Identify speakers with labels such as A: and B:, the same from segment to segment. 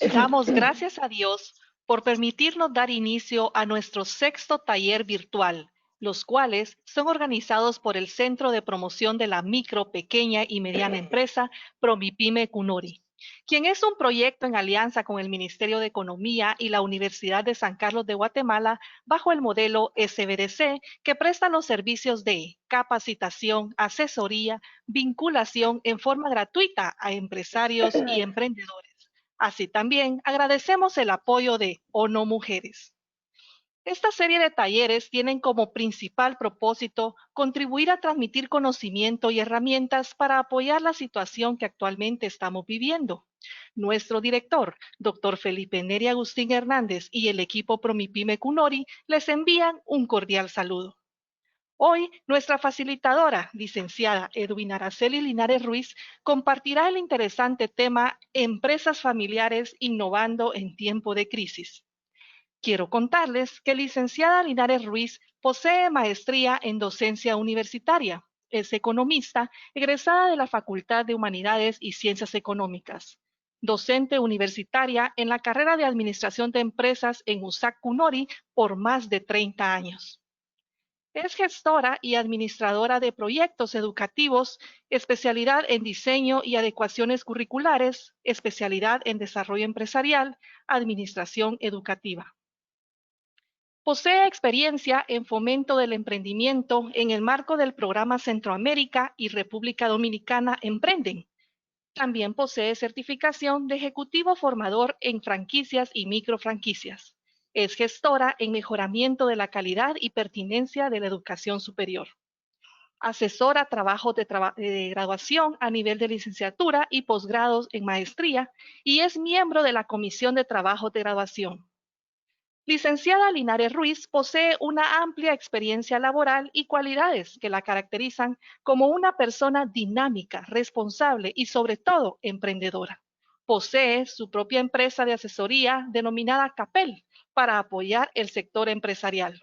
A: Damos gracias a Dios por permitirnos dar inicio a nuestro sexto taller virtual, los cuales son organizados por el Centro de Promoción de la Micro, Pequeña y Mediana Empresa, Promipyme Cunori, quien es un proyecto en alianza con el Ministerio de Economía y la Universidad de San Carlos de Guatemala bajo el modelo SBDC, que presta los servicios de capacitación, asesoría, vinculación en forma gratuita a empresarios y emprendedores. Así también agradecemos el apoyo de ONO Mujeres. Esta serie de talleres tienen como principal propósito contribuir a transmitir conocimiento y herramientas para apoyar la situación que actualmente estamos viviendo. Nuestro director, Dr. Felipe Neri Agustín Hernández, y el equipo Promipyme Cunori les envían un cordial saludo. Hoy, nuestra facilitadora, licenciada Edwin Araceli Linares Ruiz, compartirá el interesante tema Empresas familiares innovando en tiempo de crisis. Quiero contarles que licenciada Linares Ruiz posee maestría en docencia universitaria. Es economista, egresada de la Facultad de Humanidades y Ciencias Económicas. Docente universitaria en la carrera de Administración de Empresas en USAC Cunori por más de 30 años. Es gestora y administradora de proyectos educativos, especialidad en diseño y adecuaciones curriculares, especialidad en desarrollo empresarial, administración educativa. Posee experiencia en fomento del emprendimiento en el marco del programa Centroamérica y República Dominicana Emprenden. También posee certificación de ejecutivo formador en franquicias y microfranquicias. Es gestora en mejoramiento de la calidad y pertinencia de la educación superior. Asesora trabajos de graduación a nivel de licenciatura y posgrados en maestría y es miembro de la Comisión de Trabajos de Graduación. Licenciada Linares Ruiz posee una amplia experiencia laboral y cualidades que la caracterizan como una persona dinámica, responsable y sobre todo emprendedora. Posee su propia empresa de asesoría denominada CAPEL para apoyar el sector empresarial.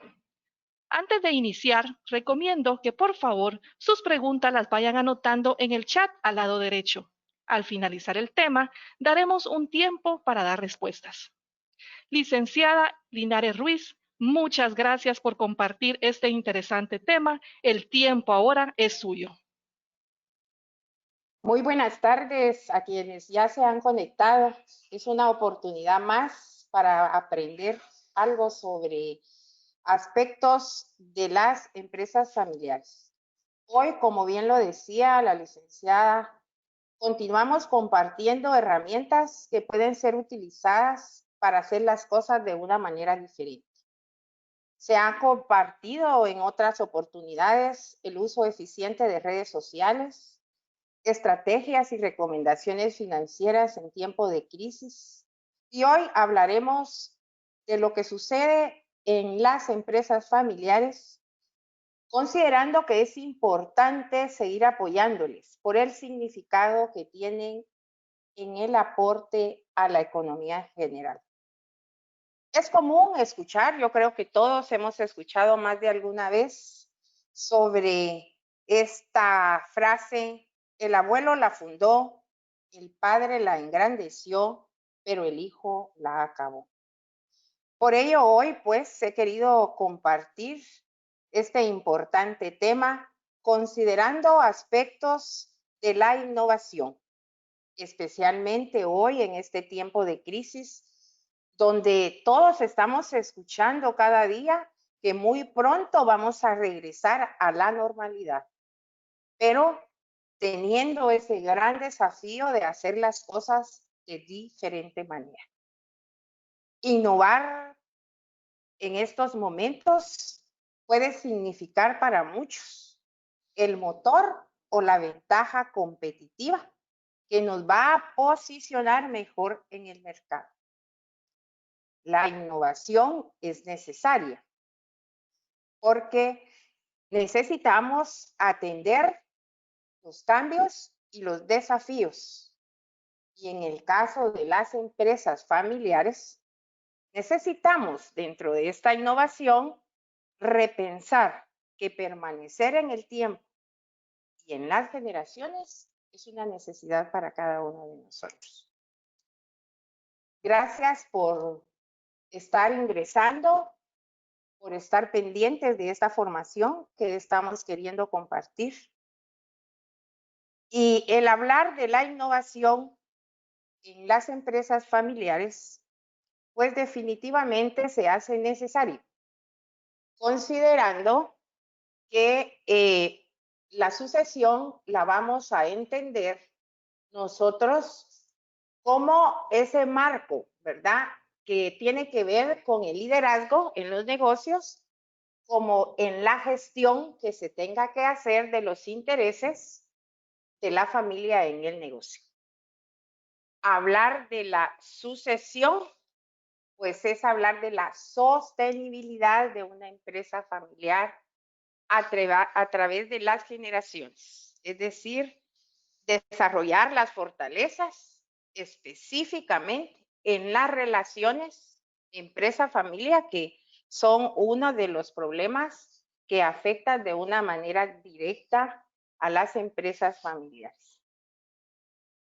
A: Antes de iniciar, recomiendo que por favor sus preguntas las vayan anotando en el chat al lado derecho. Al finalizar el tema, daremos un tiempo para dar respuestas. Licenciada Linares Ruiz, muchas gracias por compartir este interesante tema. El tiempo ahora es suyo.
B: Muy buenas tardes a quienes ya se han conectado. Es una oportunidad más para aprender algo sobre aspectos de las empresas familiares. Hoy, como bien lo decía la licenciada, continuamos compartiendo herramientas que pueden ser utilizadas para hacer las cosas de una manera diferente. Se ha compartido en otras oportunidades el uso eficiente de redes sociales, estrategias y recomendaciones financieras en tiempo de crisis. Y hoy hablaremos de lo que sucede en las empresas familiares, considerando que es importante seguir apoyándoles por el significado que tienen en el aporte a la economía general. Es común escuchar, yo creo que todos hemos escuchado más de alguna vez sobre esta frase: el abuelo la fundó, el padre la engrandeció, pero el hijo la acabó. Por ello hoy pues he querido compartir este importante tema considerando aspectos de la innovación, especialmente hoy en este tiempo de crisis, donde todos estamos escuchando cada día que muy pronto vamos a regresar a la normalidad, pero teniendo ese gran desafío de hacer las cosas de diferente manera. Innovar en estos momentos puede significar para muchos el motor o la ventaja competitiva que nos va a posicionar mejor en el mercado. La innovación es necesaria porque necesitamos atender los cambios y los desafíos. Y en el caso de las empresas familiares, necesitamos dentro de esta innovación repensar que permanecer en el tiempo y en las generaciones es una necesidad para cada uno de nosotros. Gracias por estar ingresando, por estar pendientes de esta formación que estamos queriendo compartir. Y el hablar de la innovación en las empresas familiares, pues definitivamente se hace necesario, considerando que la sucesión la vamos a entender nosotros como ese marco, ¿verdad? Que tiene que ver con el liderazgo en los negocios, como en la gestión que se tenga que hacer de los intereses de la familia en el negocio. Hablar de la sucesión, pues es hablar de la sostenibilidad de una empresa familiar a través de las generaciones, es decir, desarrollar las fortalezas específicamente en las relaciones empresa-familia, que son uno de los problemas que afectan de una manera directa a las empresas familiares.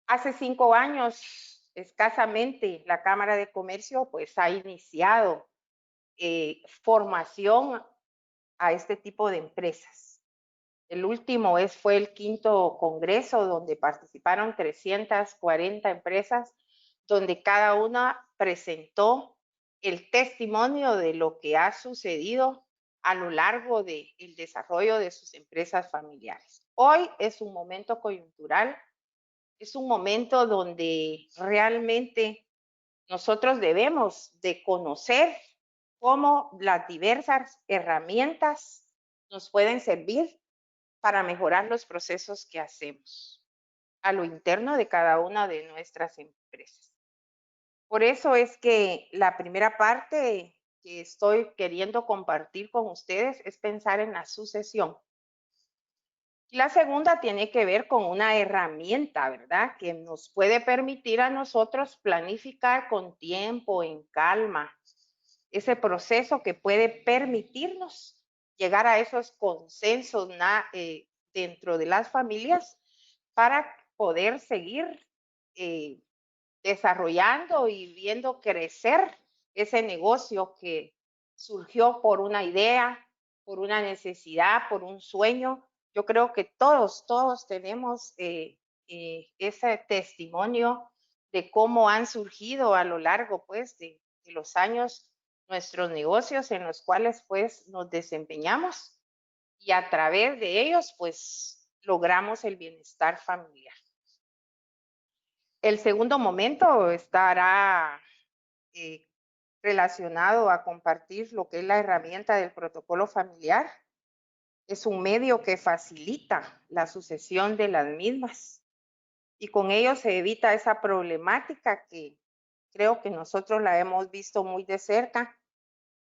B: Hace 5 años, escasamente, la Cámara de Comercio pues ha iniciado formación a este tipo de empresas. El último fue el 5º congreso, donde participaron 340 empresas, donde cada una presentó el testimonio de lo que ha sucedido a lo largo del desarrollo de sus empresas familiares. Hoy es un momento coyuntural, es un momento donde realmente nosotros debemos de conocer cómo las diversas herramientas nos pueden servir para mejorar los procesos que hacemos a lo interno de cada una de nuestras empresas. Por eso es que la primera parte que estoy queriendo compartir con ustedes es pensar en la sucesión. La segunda tiene que ver con una herramienta, ¿verdad? Que nos puede permitir a nosotros planificar con tiempo, en calma, ese proceso que puede permitirnos llegar a esos consensos dentro de las familias para poder seguir desarrollando y viendo crecer ese negocio que surgió por una idea, por una necesidad, por un sueño. Yo creo que todos tenemos ese testimonio de cómo han surgido a lo largo pues de los años nuestros negocios en los cuales pues nos desempeñamos y a través de ellos pues logramos el bienestar familiar. El segundo momento estará relacionado a compartir lo que es la herramienta del protocolo familiar. Es un medio que facilita la sucesión de las mismas y con ello se evita esa problemática que creo que nosotros la hemos visto muy de cerca,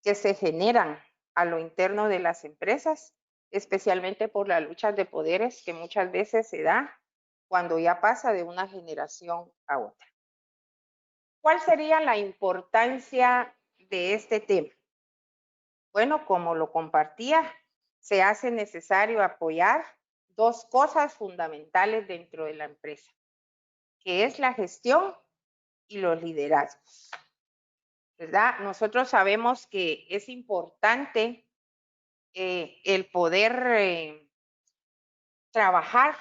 B: que se generan a lo interno de las empresas, especialmente por la lucha de poderes que muchas veces se da cuando ya pasa de una generación a otra. ¿Cuál sería la importancia de este tema? Bueno, como lo compartía, se hace necesario apoyar 2 cosas fundamentales dentro de la empresa, que es la gestión y los liderazgos, ¿verdad? Nosotros sabemos que es importante el poder trabajar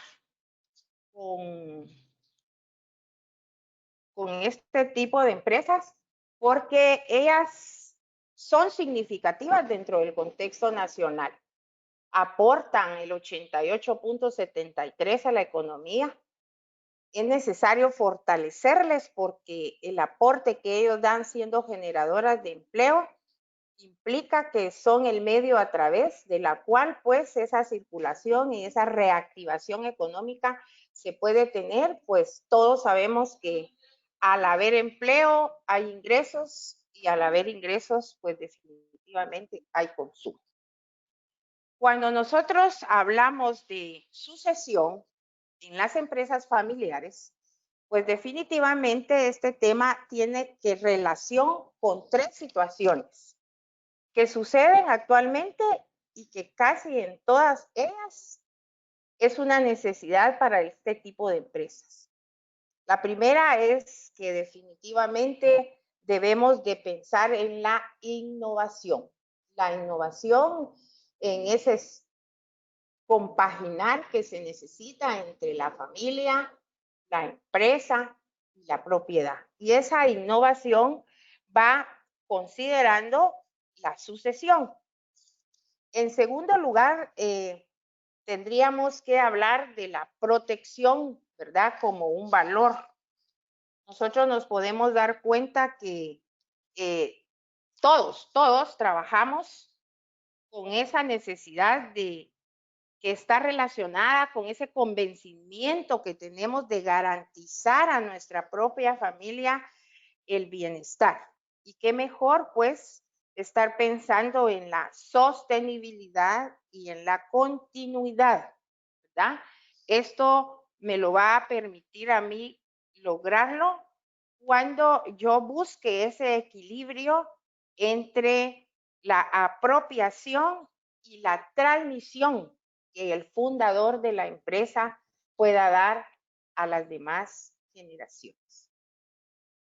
B: con este tipo de empresas porque ellas son significativas dentro del contexto nacional. Aportan el 88.73 a la economía. Es necesario fortalecerles porque el aporte que ellos dan siendo generadoras de empleo implica que son el medio a través de la cual pues esa circulación y esa reactivación económica se puede tener, pues todos sabemos que al haber empleo hay ingresos y al haber ingresos pues definitivamente hay consumo. Cuando nosotros hablamos de sucesión en las empresas familiares, pues definitivamente este tema tiene que relación con 3 situaciones que suceden actualmente y que casi en todas ellas es una necesidad para este tipo de empresas. La primera es que definitivamente debemos de pensar en la innovación. La innovación en ese compaginar que se necesita entre la familia, la empresa y la propiedad. Y esa innovación va considerando la sucesión. En segundo lugar, tendríamos que hablar de la protección, ¿verdad? Como un valor. Nosotros nos podemos dar cuenta que todos trabajamos con esa necesidad de que está relacionada con ese convencimiento que tenemos de garantizar a nuestra propia familia el bienestar. Y qué mejor, pues, estar pensando en la sostenibilidad y en la continuidad, ¿verdad? Esto me lo va a permitir a mí lograrlo cuando yo busque ese equilibrio entre la apropiación y la transmisión que el fundador de la empresa pueda dar a las demás generaciones.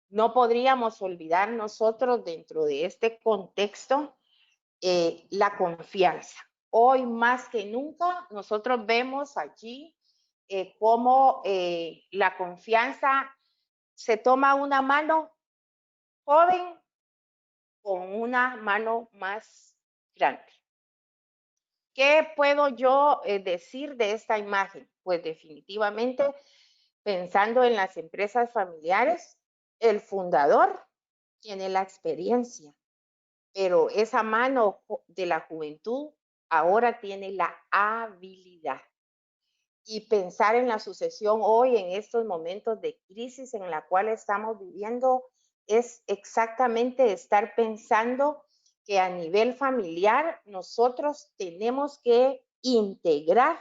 B: No podríamos olvidar nosotros dentro de este contexto la confianza. Hoy más que nunca nosotros vemos allí cómo la confianza se toma una mano joven con una mano más grande. ¿Qué puedo yo decir de esta imagen? Pues definitivamente, pensando en las empresas familiares, el fundador tiene la experiencia, pero esa mano de la juventud ahora tiene la habilidad. Y pensar en la sucesión hoy, en estos momentos de crisis en la cual estamos viviendo, es exactamente estar pensando que a nivel familiar nosotros tenemos que integrar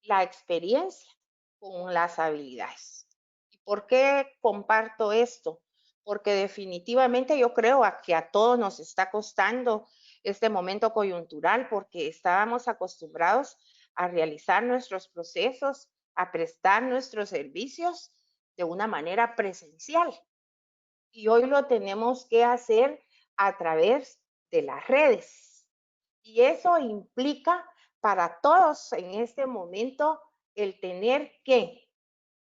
B: la experiencia con las habilidades. ¿Y por qué comparto esto? Porque definitivamente yo creo que a todos nos está costando este momento coyuntural porque estábamos acostumbrados a realizar nuestros procesos, a prestar nuestros servicios de una manera presencial. Y hoy lo tenemos que hacer a través de las redes. Y eso implica para todos en este momento el tener que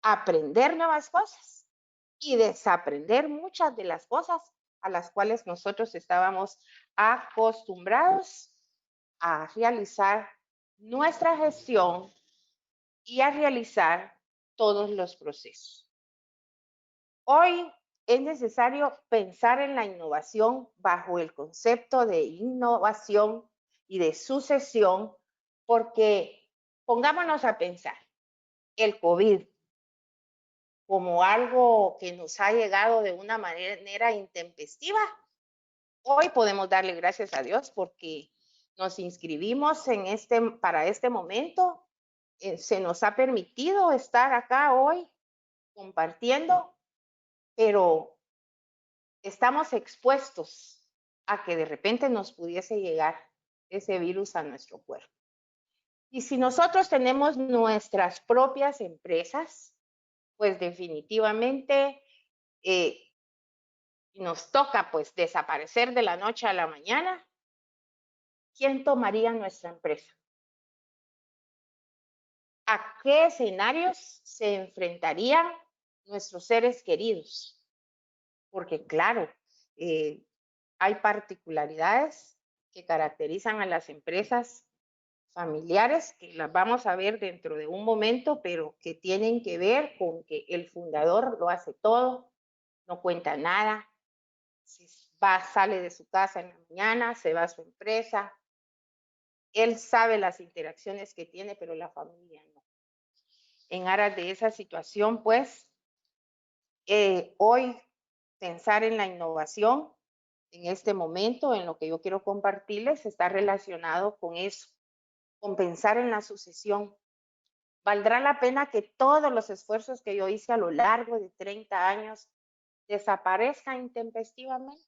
B: aprender nuevas cosas y desaprender muchas de las cosas a las cuales nosotros estábamos acostumbrados a realizar nuestra gestión y a realizar todos los procesos. Hoy es necesario pensar en la innovación bajo el concepto de innovación y de sucesión, porque pongámonos a pensar, el COVID como algo que nos ha llegado de una manera intempestiva, hoy podemos darle gracias a Dios porque nos inscribimos para este momento, se nos ha permitido estar acá hoy compartiendo, pero estamos expuestos a que de repente nos pudiese llegar ese virus a nuestro cuerpo. Y si nosotros tenemos nuestras propias empresas, pues definitivamente nos toca pues desaparecer de la noche a la mañana, ¿quién tomaría nuestra empresa? ¿A qué escenarios se enfrentarían nuestros seres queridos? Porque claro, hay particularidades que caracterizan a las empresas familiares, que las vamos a ver dentro de un momento, pero que tienen que ver con que el fundador lo hace todo, no cuenta nada, sale de su casa en la mañana, se va a su empresa, él sabe las interacciones que tiene, pero la familia no. En aras de esa situación, pues, hoy pensar en la innovación en este momento, en lo que yo quiero compartirles, está relacionado con eso, con pensar en la sucesión. ¿Valdrá la pena que todos los esfuerzos que yo hice a lo largo de 30 años desaparezcan intempestivamente?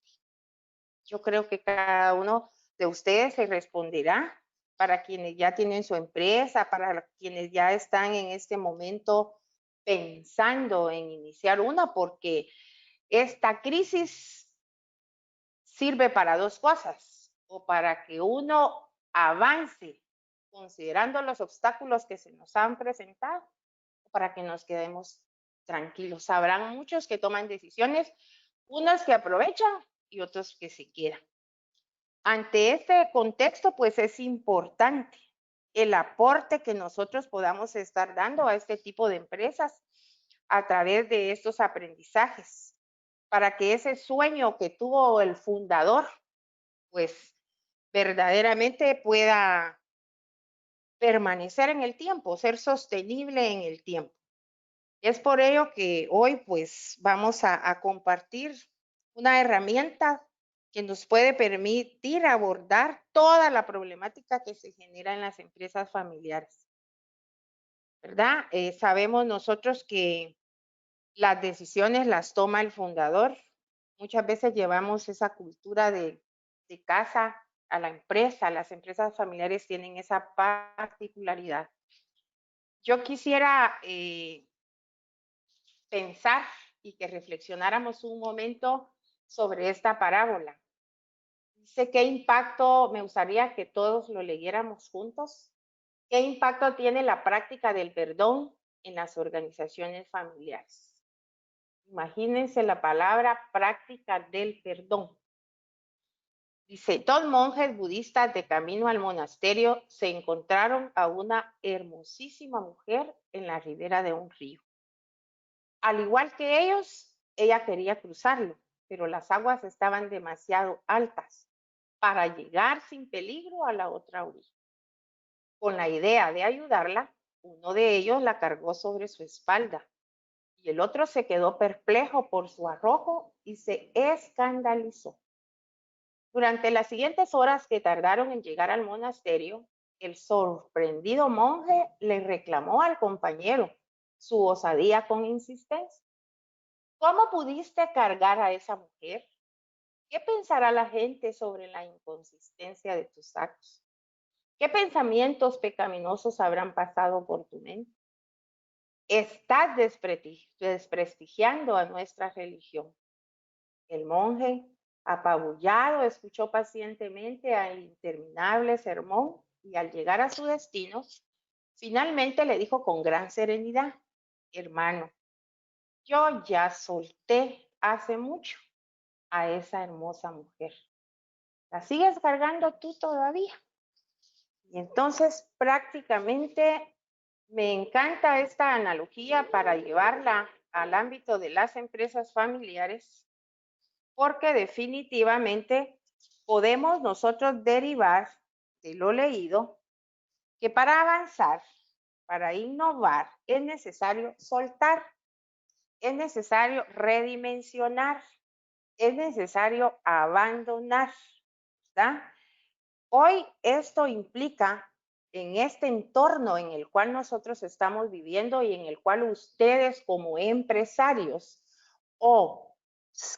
B: Yo creo que cada uno de ustedes se responderá, para quienes ya tienen su empresa, para quienes ya están en este momento pensando en iniciar una porque esta crisis sirve para dos cosas, o para que uno avance considerando los obstáculos que se nos han presentado, o para que nos quedemos tranquilos. Habrán muchos que toman decisiones, unos que aprovechan y otros que se quedan. Ante este contexto, pues es importante el aporte que nosotros podamos estar dando a este tipo de empresas a través de estos aprendizajes, para que ese sueño que tuvo el fundador, pues verdaderamente pueda permanecer en el tiempo, ser sostenible en el tiempo. Es por ello que hoy pues vamos a compartir una herramienta que nos puede permitir abordar toda la problemática que se genera en las empresas familiares, ¿verdad? Sabemos nosotros que las decisiones las toma el fundador. Muchas veces llevamos esa cultura de casa a la empresa. Las empresas familiares tienen esa particularidad. Yo quisiera pensar y que reflexionáramos un momento sobre esta parábola. Dice, ¿qué impacto? Me gustaría que todos lo leyéramos juntos. ¿Qué impacto tiene la práctica del perdón en las organizaciones familiares? Imagínense la palabra práctica del perdón. Dice, dos monjes budistas de camino al monasterio se encontraron a una hermosísima mujer en la ribera de un río. Al igual que ellos, ella quería cruzarlo, pero las aguas estaban demasiado altas para llegar sin peligro a la otra orilla. Con la idea de ayudarla, uno de ellos la cargó sobre su espalda y el otro se quedó perplejo por su arrojo y se escandalizó. Durante las siguientes horas que tardaron en llegar al monasterio, el sorprendido monje le reclamó al compañero su osadía con insistencia. ¿Cómo pudiste cargar a esa mujer? ¿Qué pensará la gente sobre la inconsistencia de tus actos? ¿Qué pensamientos pecaminosos habrán pasado por tu mente? Estás desprestigiando a nuestra religión. El monje, apabullado, escuchó pacientemente al interminable sermón y al llegar a su destino, finalmente le dijo con gran serenidad, hermano, yo ya solté hace mucho a esa hermosa mujer. ¿La sigues cargando tú todavía? Y entonces prácticamente me encanta esta analogía para llevarla al ámbito de las empresas familiares, porque definitivamente podemos nosotros derivar de lo leído que para avanzar, para innovar, es necesario soltar, es necesario redimensionar, es necesario abandonar, ¿verdad? Hoy esto implica en este entorno en el cual nosotros estamos viviendo y en el cual ustedes como empresarios o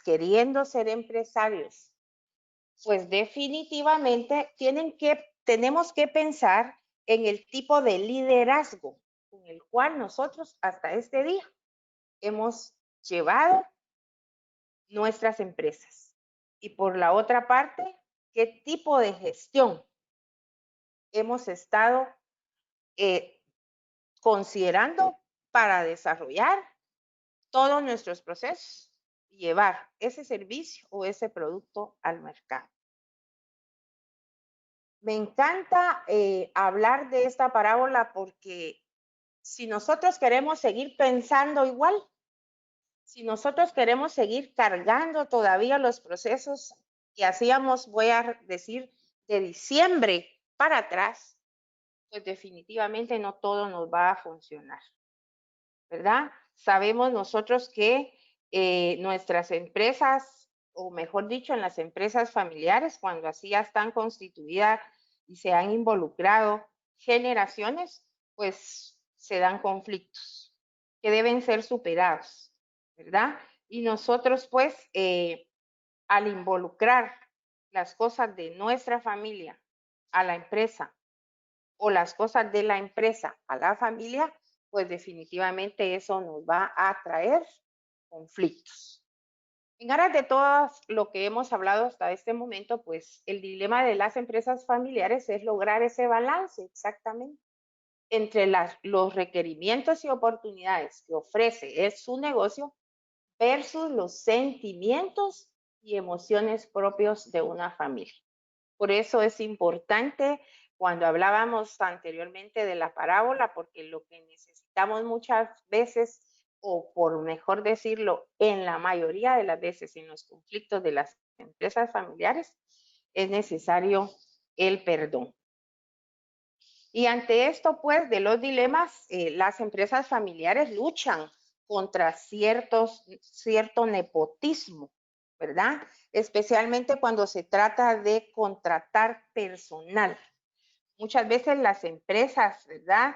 B: queriendo ser empresarios, pues definitivamente tenemos que pensar en el tipo de liderazgo con el cual nosotros hasta este día hemos llevado nuestras empresas. Y por la otra parte, ¿qué tipo de gestión hemos estado considerando para desarrollar todos nuestros procesos y llevar ese servicio o ese producto al mercado? Me encanta hablar de esta parábola porque si nosotros queremos seguir pensando igual, si nosotros queremos seguir cargando todavía los procesos que hacíamos, voy a decir, de diciembre para atrás, pues definitivamente no todo nos va a funcionar, ¿verdad? Sabemos nosotros que nuestras empresas, o mejor dicho, en las empresas familiares, cuando así ya están constituidas y se han involucrado generaciones, pues se dan conflictos que deben ser superados, ¿verdad? Y nosotros, pues, al involucrar las cosas de nuestra familia a la empresa o las cosas de la empresa a la familia, pues definitivamente eso nos va a traer conflictos. En aras de todo lo que hemos hablado hasta este momento, pues el dilema de las empresas familiares es lograr ese balance exactamente entre los requerimientos y oportunidades que ofrece su negocio versus los sentimientos y emociones propios de una familia. Por eso es importante cuando hablábamos anteriormente de la parábola, porque lo que necesitamos muchas veces, o por mejor decirlo, en la mayoría de las veces en los conflictos de las empresas familiares, es necesario el perdón. Y ante esto, pues, de los dilemas, las empresas familiares luchan contra cierto nepotismo, ¿verdad? Especialmente cuando se trata de contratar personal. Muchas veces las empresas, ¿verdad?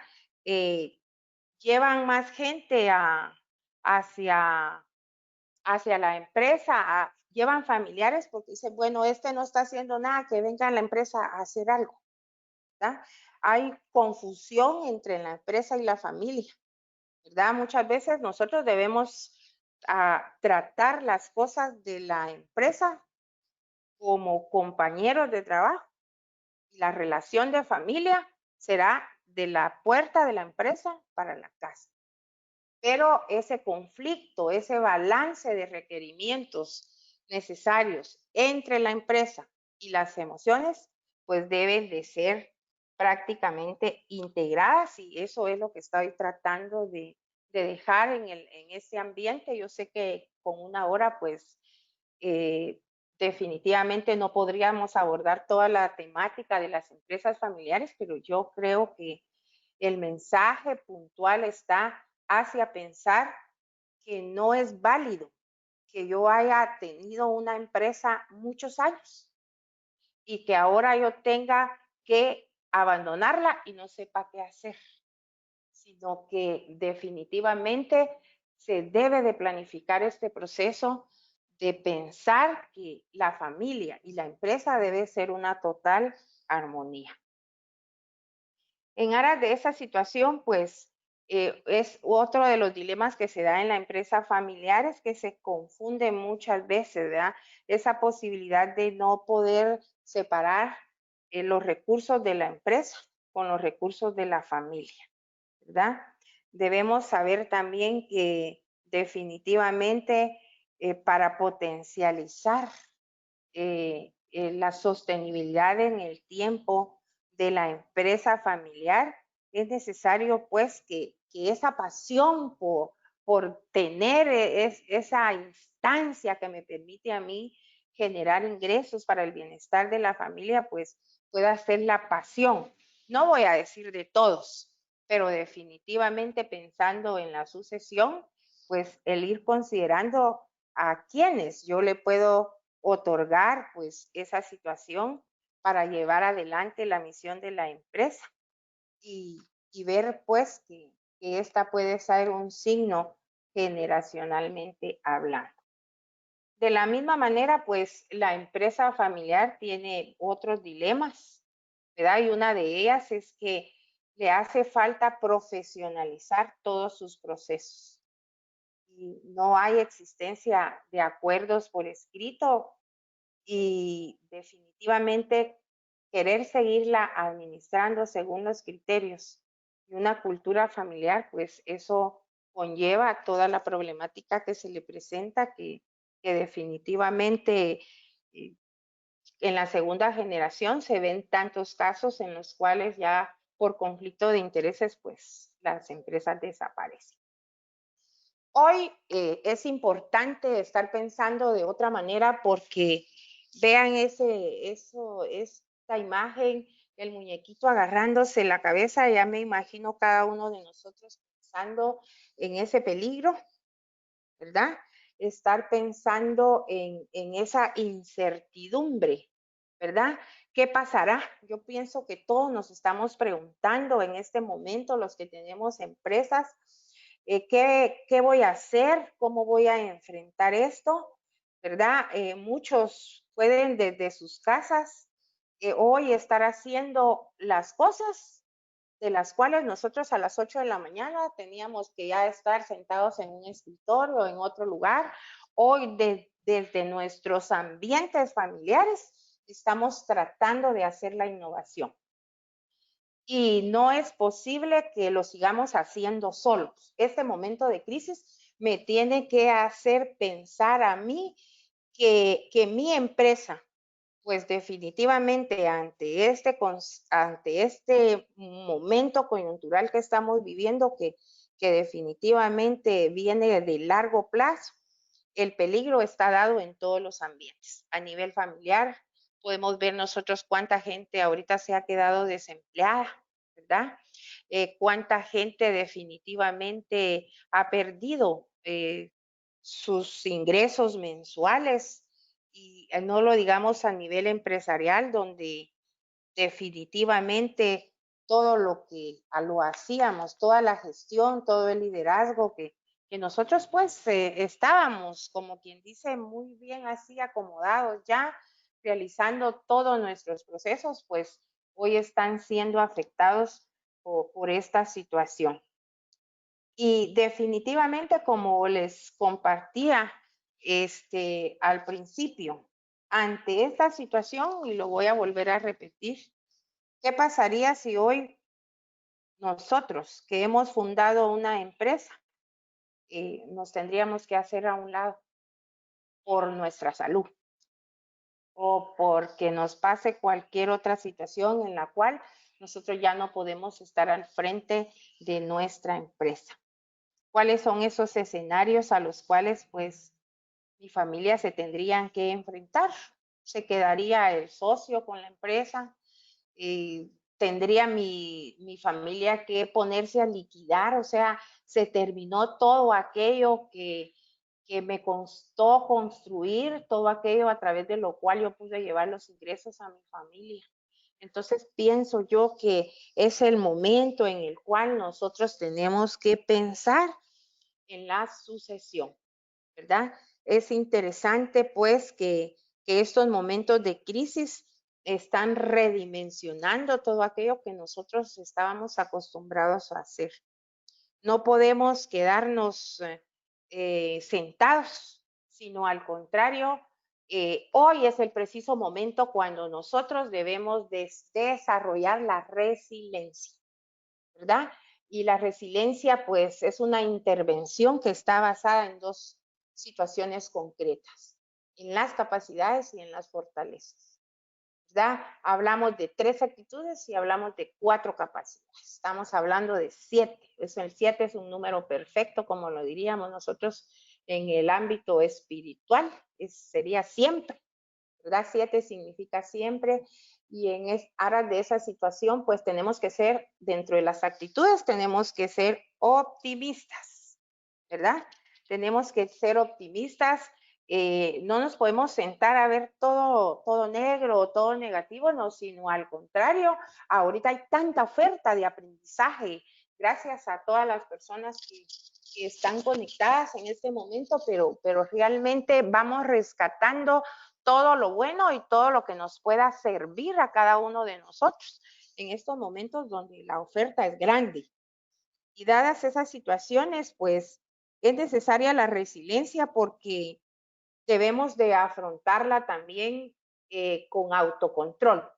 B: Llevan más gente hacia la empresa, llevan familiares porque dicen, bueno, este no está haciendo nada, que venga a la empresa a hacer algo, ¿verdad? Hay confusión entre la empresa y la familia, ¿verdad? Muchas veces nosotros debemos tratar las cosas de la empresa como compañeros de trabajo. La relación de familia será de la puerta de la empresa para la casa. Pero ese conflicto, ese balance de requerimientos necesarios entre la empresa y las emociones, pues deben de ser prácticamente integradas, y eso es lo que estoy tratando de dejar en ese ambiente. Yo sé que con una hora, pues definitivamente no podríamos abordar toda la temática de las empresas familiares, pero yo creo que el mensaje puntual está hacia pensar que no es válido que yo haya tenido una empresa muchos años y que ahora yo tenga que abandonarla y no sepa qué hacer, sino que definitivamente se debe de planificar este proceso de pensar que la familia y la empresa debe ser una total armonía. En aras de esa situación, pues es otro de los dilemas que se da en la empresa familiar, es que se confunde muchas veces, ¿verdad? Esa posibilidad de no poder separar los recursos de la empresa con los recursos de la familia, ¿verdad? Debemos saber también que definitivamente para potencializar la sostenibilidad en el tiempo de la empresa familiar, es necesario pues que esa pasión por tener esa instancia que me permite a mí generar ingresos para el bienestar de la familia, pues pueda ser la pasión. No voy a decir de todos, pero definitivamente pensando en la sucesión, pues el ir considerando a quienes yo le puedo otorgar pues esa situación para llevar adelante la misión de la empresa y, ver pues que esta puede ser un signo generacionalmente hablando. De la misma manera, pues la empresa familiar tiene otros dilemas, ¿verdad? Y una de ellas es que le hace falta profesionalizar todos sus procesos. Y no hay existencia de acuerdos por escrito y definitivamente querer seguirla administrando según los criterios de una cultura familiar, pues eso conlleva toda la problemática que se le presenta, que definitivamente en la segunda generación se ven tantos casos en los cuales ya por conflicto de intereses, pues las empresas desaparecen. Hoy es importante estar pensando de otra manera porque vean esta imagen, el muñequito agarrándose la cabeza, ya me imagino cada uno de nosotros pensando en ese peligro, ¿verdad? Estar pensando en esa incertidumbre, ¿verdad? ¿Qué pasará? Yo pienso que todos nos estamos preguntando en este momento, los que tenemos empresas, ¿qué voy a hacer? ¿Cómo voy a enfrentar esto? ¿Verdad? Muchos pueden desde sus casas hoy estar haciendo las cosas de las cuales nosotros a las 8 de la mañana teníamos que ya estar sentados en un escritorio o en otro lugar. Hoy desde nuestros ambientes familiares estamos tratando de hacer la innovación. Y no es posible que lo sigamos haciendo solos. Este momento de crisis me tiene que hacer pensar a mí que mi empresa, pues definitivamente ante este momento coyuntural que estamos viviendo, que definitivamente viene de largo plazo, el peligro está dado en todos los ambientes. A nivel familiar, podemos ver nosotros cuánta gente ahorita se ha quedado desempleada, ¿verdad? Cuánta gente definitivamente ha perdido sus ingresos mensuales y no lo digamos a nivel empresarial, donde definitivamente todo lo que lo hacíamos, toda la gestión, todo el liderazgo que nosotros pues estábamos, como quien dice, muy bien así acomodados ya, realizando todos nuestros procesos, pues hoy están siendo afectados por esta situación. Y definitivamente, como les compartía al principio, ante esta situación, y lo voy a volver a repetir, ¿qué pasaría si hoy nosotros que hemos fundado una empresa nos tendríamos que hacer a un lado por nuestra salud o porque nos pase cualquier otra situación en la cual nosotros ya no podemos estar al frente de nuestra empresa? ¿Cuáles son esos escenarios a los cuales pues mi familia se tendrían que enfrentar? ¿Se quedaría el socio con la empresa? ¿Tendría mi familia que ponerse a liquidar? O sea, se terminó todo aquello que me costó construir, todo aquello a través de lo cual yo pude llevar los ingresos a mi familia. Entonces pienso yo que es el momento en el cual nosotros tenemos que pensar en la sucesión, ¿verdad? Es interesante pues que estos momentos de crisis están redimensionando todo aquello que nosotros estábamos acostumbrados a hacer. No podemos quedarnos sentados, sino al contrario, hoy es el preciso momento cuando nosotros debemos desarrollar la resiliencia, ¿verdad? Y la resiliencia, pues, es una intervención que está basada en dos situaciones concretas, en las capacidades y en las fortalezas, ¿verdad? Hablamos de 3 actitudes y hablamos de 4 capacidades. Estamos hablando de 7. El 7 es un número perfecto, como lo diríamos nosotros en el ámbito espiritual, sería siempre, ¿verdad? 7 significa siempre, y en aras de esa situación, pues tenemos que ser, dentro de las actitudes, tenemos que ser optimistas, ¿verdad? Tenemos que ser optimistas, no nos podemos sentar a ver todo negro o todo negativo, no, sino al contrario, ahorita hay tanta oferta de aprendizaje, gracias a todas las personas que están conectadas en este momento, pero realmente vamos rescatando todo lo bueno y todo lo que nos pueda servir a cada uno de nosotros en estos momentos donde la oferta es grande. Y dadas esas situaciones, pues es necesaria la resiliencia porque debemos de afrontarla también con autocontrol,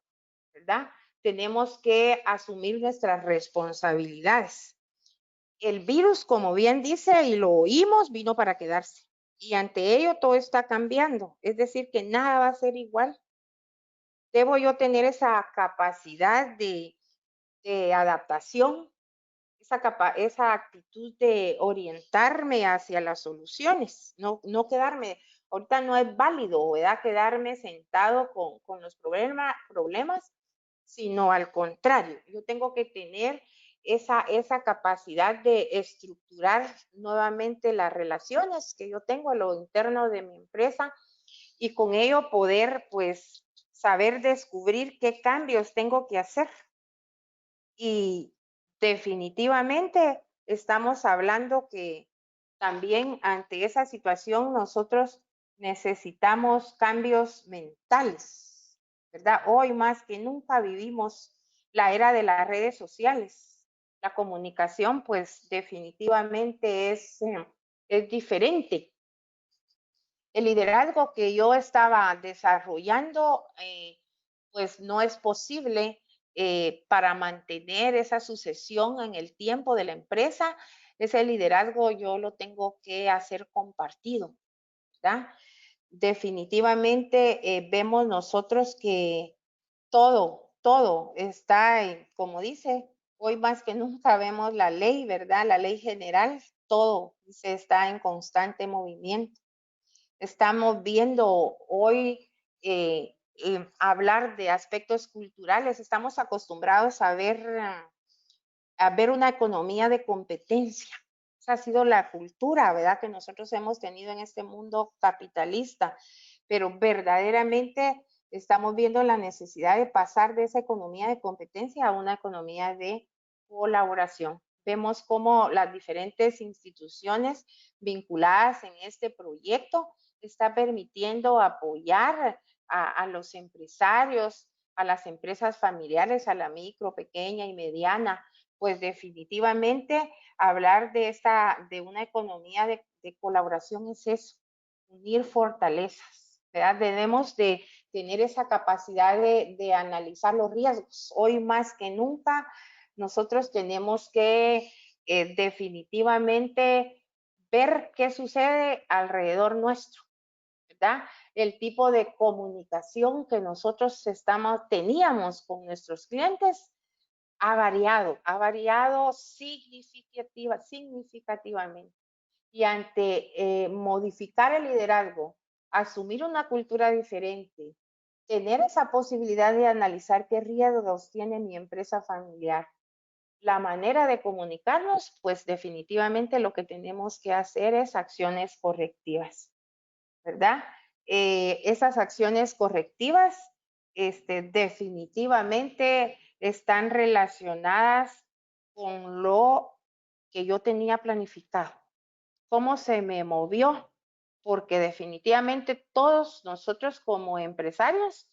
B: ¿verdad? Tenemos que asumir nuestras responsabilidades. El virus, como bien dice y lo oímos, vino para quedarse. Y ante ello todo está cambiando. Es decir, que nada va a ser igual. Debo yo tener esa capacidad de adaptación, esa actitud de orientarme hacia las soluciones, no quedarme, ahorita no es válido, ¿verdad? Quedarme sentado con los problemas, sino al contrario, yo tengo que tener esa capacidad de estructurar nuevamente las relaciones que yo tengo a lo interno de mi empresa y con ello poder pues saber descubrir qué cambios tengo que hacer. Y definitivamente estamos hablando que también ante esa situación nosotros necesitamos cambios mentales, ¿verdad? Hoy más que nunca vivimos la era de las redes sociales. La comunicación, pues definitivamente es diferente. El liderazgo que yo estaba desarrollando, pues no es posible para mantener esa sucesión en el tiempo de la empresa. Ese liderazgo yo lo tengo que hacer compartido, ¿verdad? Definitivamente vemos nosotros que todo está, como dice, hoy más que nunca vemos la ley, ¿verdad? La ley general, todo se está en constante movimiento. Estamos viendo hoy hablar de aspectos culturales, estamos acostumbrados a ver una economía de competencia. Esa ha sido la cultura, ¿verdad? Que nosotros hemos tenido en este mundo capitalista, pero verdaderamente estamos viendo la necesidad de pasar de esa economía de competencia a una economía de colaboración. Vemos cómo las diferentes instituciones vinculadas en este proyecto están permitiendo apoyar a los empresarios, a las empresas familiares, a la micro, pequeña y mediana, pues definitivamente hablar de una economía de colaboración es eso, unir fortalezas, ¿verdad? Debemos de tener esa capacidad de analizar los riesgos. Hoy más que nunca nosotros tenemos que definitivamente ver qué sucede alrededor nuestro, ¿verdad? El tipo de comunicación que nosotros teníamos con nuestros clientes ha variado significativamente. Y ante modificar el liderazgo, asumir una cultura diferente, tener esa posibilidad de analizar qué riesgos tiene mi empresa familiar, la manera de comunicarnos, pues definitivamente lo que tenemos que hacer es acciones correctivas, ¿verdad? Esas acciones correctivas definitivamente están relacionadas con lo que yo tenía planificado, cómo se me movió, porque definitivamente todos nosotros como empresarios,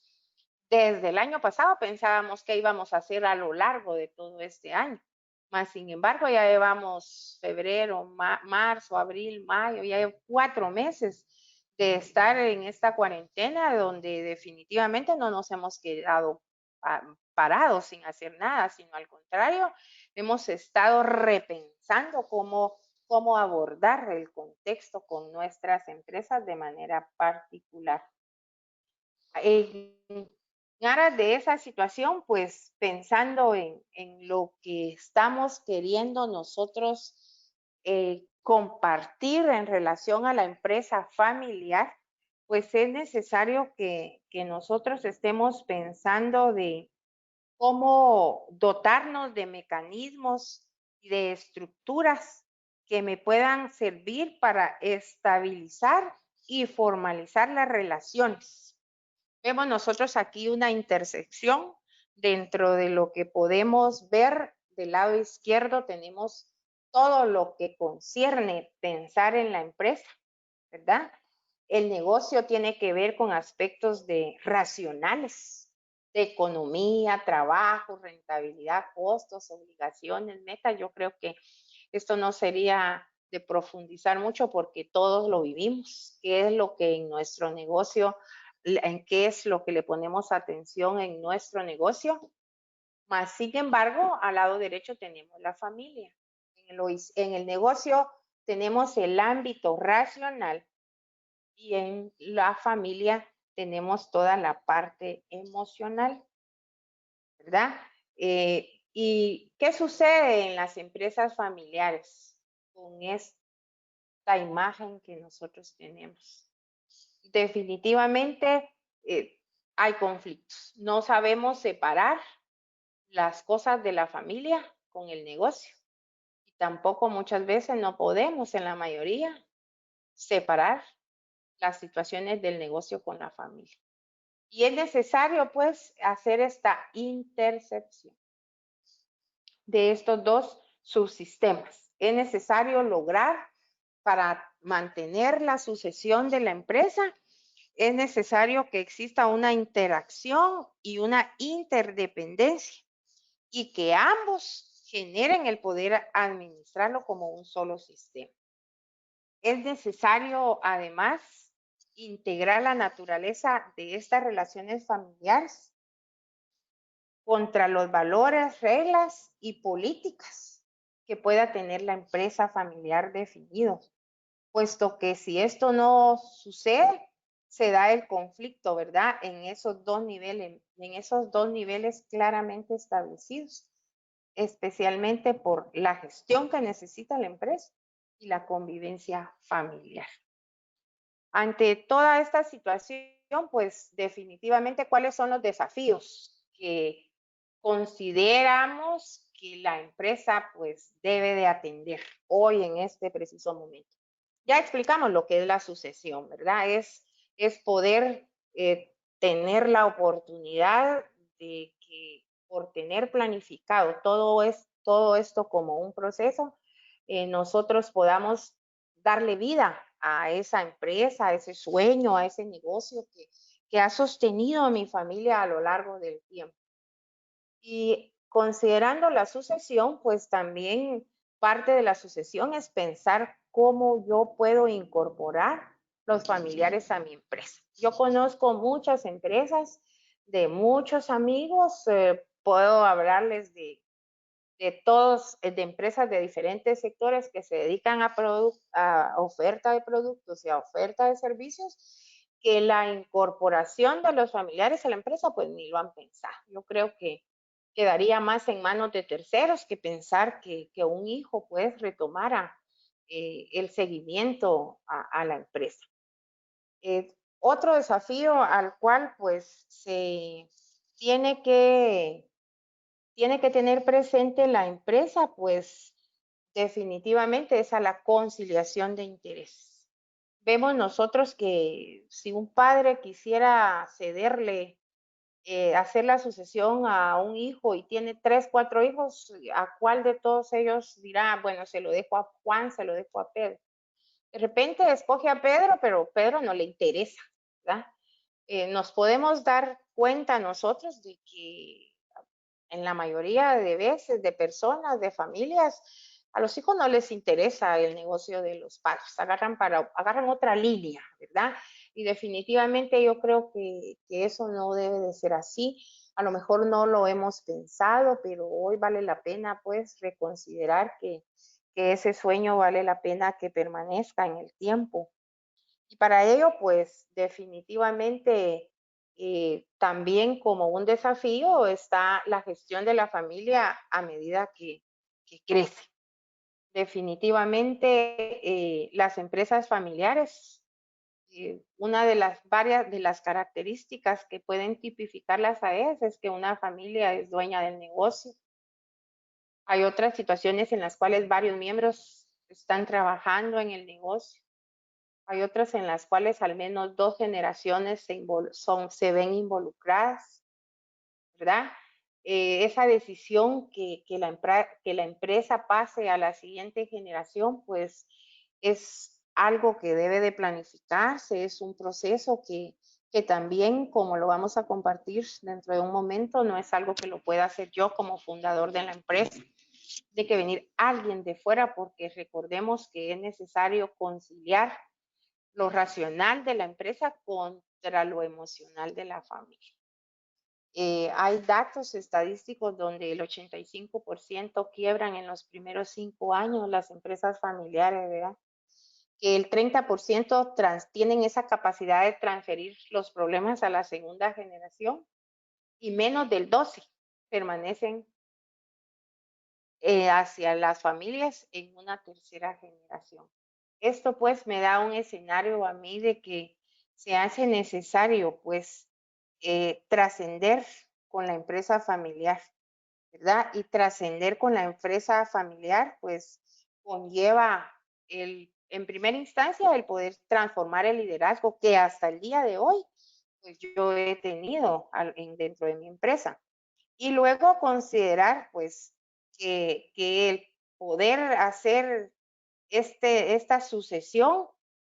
B: desde el año pasado pensábamos que íbamos a hacer a lo largo de todo este año. Más sin embargo, ya llevamos febrero, marzo, abril, mayo, ya hay 4 meses de estar en esta cuarentena donde definitivamente no nos hemos quedado parados sin hacer nada, sino al contrario, hemos estado repensando cómo abordar el contexto con nuestras empresas de manera particular. En aras de esa situación, pues pensando en lo que estamos queriendo nosotros compartir en relación a la empresa familiar, pues es necesario que nosotros estemos pensando de cómo dotarnos de mecanismos y de estructuras que me puedan servir para estabilizar y formalizar las relaciones. Vemos nosotros aquí una intersección dentro de lo que podemos ver del lado izquierdo. Tenemos todo lo que concierne pensar en la empresa, ¿verdad? El negocio tiene que ver con aspectos racionales, de economía, trabajo, rentabilidad, costos, obligaciones, metas. Yo creo que esto no sería de profundizar mucho porque todos lo vivimos. ¿Qué es lo que en nuestro negocio, en qué es lo que le ponemos atención en nuestro negocio? Más sin embargo, al lado derecho tenemos la familia. En el negocio tenemos el ámbito racional y en la familia tenemos toda la parte emocional, ¿verdad? ¿Y qué sucede en las empresas familiares con esta imagen que nosotros tenemos? Definitivamente hay conflictos. No sabemos separar las cosas de la familia con el negocio. Y tampoco muchas veces no podemos, en la mayoría, separar las situaciones del negocio con la familia. Y es necesario, pues, hacer esta intercepción de estos dos subsistemas. Es necesario lograr, para mantener la sucesión de la empresa, es necesario que exista una interacción y una interdependencia y que ambos generen el poder administrarlo como un solo sistema. Es necesario, además, integrar la naturaleza de estas relaciones familiares contra los valores, reglas y políticas que pueda tener la empresa familiar definidos, puesto que si esto no sucede, se da el conflicto, ¿verdad? En esos dos niveles claramente establecidos, especialmente por la gestión que necesita la empresa y la convivencia familiar. Ante toda esta situación, pues definitivamente, ¿cuáles son los desafíos que consideramos que la empresa pues debe de atender hoy en este preciso momento? Ya explicamos lo que es la sucesión, ¿verdad? Es poder tener la oportunidad de que por tener planificado todo esto como un proceso, nosotros podamos darle vida a esa empresa, a ese sueño, a ese negocio que ha sostenido a mi familia a lo largo del tiempo. Y considerando la sucesión, pues también parte de la sucesión es pensar cómo yo puedo incorporar los familiares a mi empresa. Yo conozco muchas empresas de muchos amigos, puedo hablarles de todos, de empresas de diferentes sectores que se dedican a oferta de productos y a oferta de servicios, que la incorporación de los familiares a la empresa, pues ni lo han pensado. Yo creo que quedaría más en manos de terceros que pensar que un hijo pues retomara el seguimiento a la empresa. Otro desafío al cual pues se tiene que tiene que tener presente la empresa, pues definitivamente es a la conciliación de intereses. Vemos nosotros que si un padre quisiera cederle, hacer la sucesión a un hijo y tiene 3, 4 hijos, ¿a cuál de todos ellos dirá, bueno, se lo dejo a Juan, se lo dejo a Pedro? De repente escoge a Pedro, pero Pedro no le interesa, ¿verdad? Nos podemos dar cuenta nosotros de que en la mayoría de veces de personas, de familias, a los hijos no les interesa el negocio de los padres, agarran otra línea, ¿verdad? Y definitivamente yo creo que eso no debe de ser así. A lo mejor no lo hemos pensado, pero hoy vale la pena pues reconsiderar que ese sueño vale la pena que permanezca en el tiempo. Y para ello, pues definitivamente también como un desafío está la gestión de la familia a medida que crece. Definitivamente las empresas familiares, una de las varias de las características que pueden tipificarlas a ellas es que una familia es dueña del negocio. Hay otras situaciones en las cuales varios miembros están trabajando en el negocio. Hay otras en las cuales al menos 2 generaciones se ven involucradas, ¿verdad? Esa decisión que la empresa pase a la siguiente generación, pues es algo que debe de planificarse, es un proceso que también, como lo vamos a compartir dentro de un momento, no es algo que lo pueda hacer yo como fundador de la empresa, de que venir alguien de fuera, porque recordemos que es necesario conciliar lo racional de la empresa contra lo emocional de la familia. Hay datos estadísticos donde el 85% quiebran en los primeros 5 años las empresas familiares, ¿verdad? Que el 30% tienen esa capacidad de transferir los problemas a la segunda generación y menos del 12% permanecen hacia las familias en una tercera generación. Esto pues me da un escenario a mí de que se hace necesario pues trascender con la empresa familiar, ¿verdad? Y trascender con la empresa familiar pues conlleva en primera instancia el poder transformar el liderazgo que hasta el día de hoy pues yo he tenido dentro de mi empresa. Y luego considerar pues que el poder hacer esta sucesión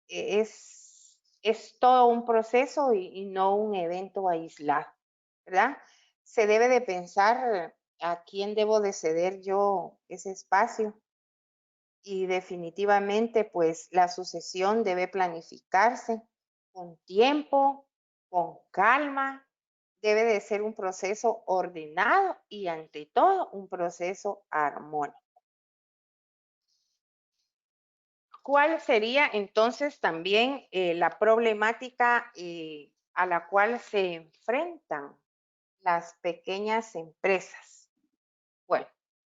B: es todo un proceso y no un evento aislado, ¿verdad? Se debe de pensar a quién debo de ceder yo ese espacio. Y definitivamente, pues la sucesión debe planificarse con tiempo, con calma, debe de ser un proceso ordenado y ante todo un proceso armónico. ¿Cuál sería entonces también la problemática a la cual se enfrentan las pequeñas empresas? Bueno,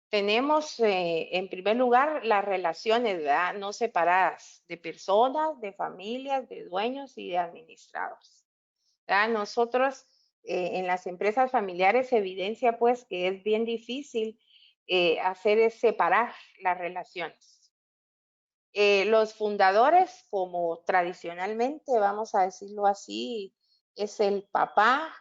B: tenemos en primer lugar las relaciones, ¿verdad? No separadas de personas, de familias, de dueños y de administradores, ¿verdad? Nosotros en las empresas familiares se evidencia pues que es bien difícil separar las relaciones. Los fundadores, como tradicionalmente, vamos a decirlo así, es el papá,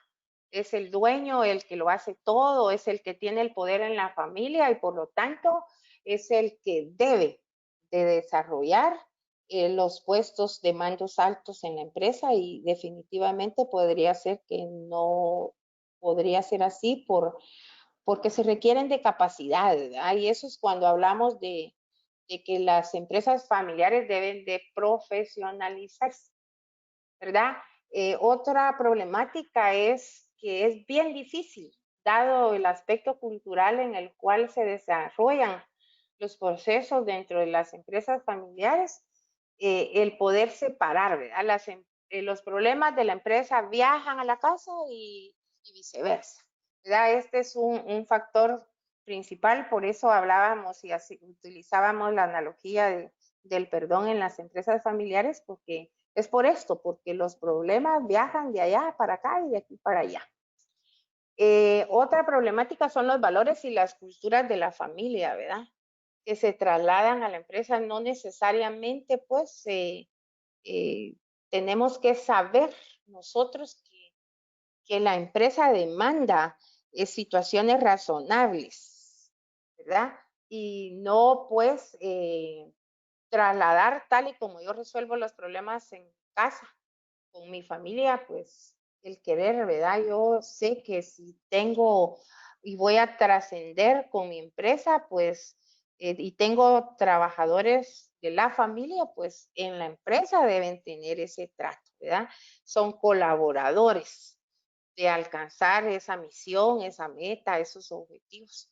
B: es el dueño, el que lo hace todo, es el que tiene el poder en la familia y por lo tanto es el que debe de desarrollar los puestos de mandos altos en la empresa y definitivamente podría ser que no podría ser así porque se requieren de capacidad, ¿verdad? Y eso es cuando hablamos de que las empresas familiares deben de profesionalizarse, ¿verdad? Otra problemática es que es bien difícil, dado el aspecto cultural en el cual se desarrollan los procesos dentro de las empresas familiares, el poder separar, ¿verdad? Los problemas de la empresa viajan a la casa y viceversa, ¿verdad? Este es un factor principal, por eso hablábamos y así utilizábamos la analogía del perdón en las empresas familiares, porque es por esto, porque los problemas viajan de allá para acá y de aquí para allá. Otra problemática son los valores y las culturas de la familia, ¿verdad? Que se trasladan a la empresa, no necesariamente, pues, tenemos que saber nosotros que la empresa demanda situaciones razonables, ¿verdad? Y no, pues, trasladar tal y como yo resuelvo los problemas en casa con mi familia, pues el querer, ¿verdad? Yo sé que si tengo y voy a trascender con mi empresa, pues, y tengo trabajadores de la familia, pues en la empresa deben tener ese trato, ¿verdad? Son colaboradores de alcanzar esa misión, esa meta, esos objetivos.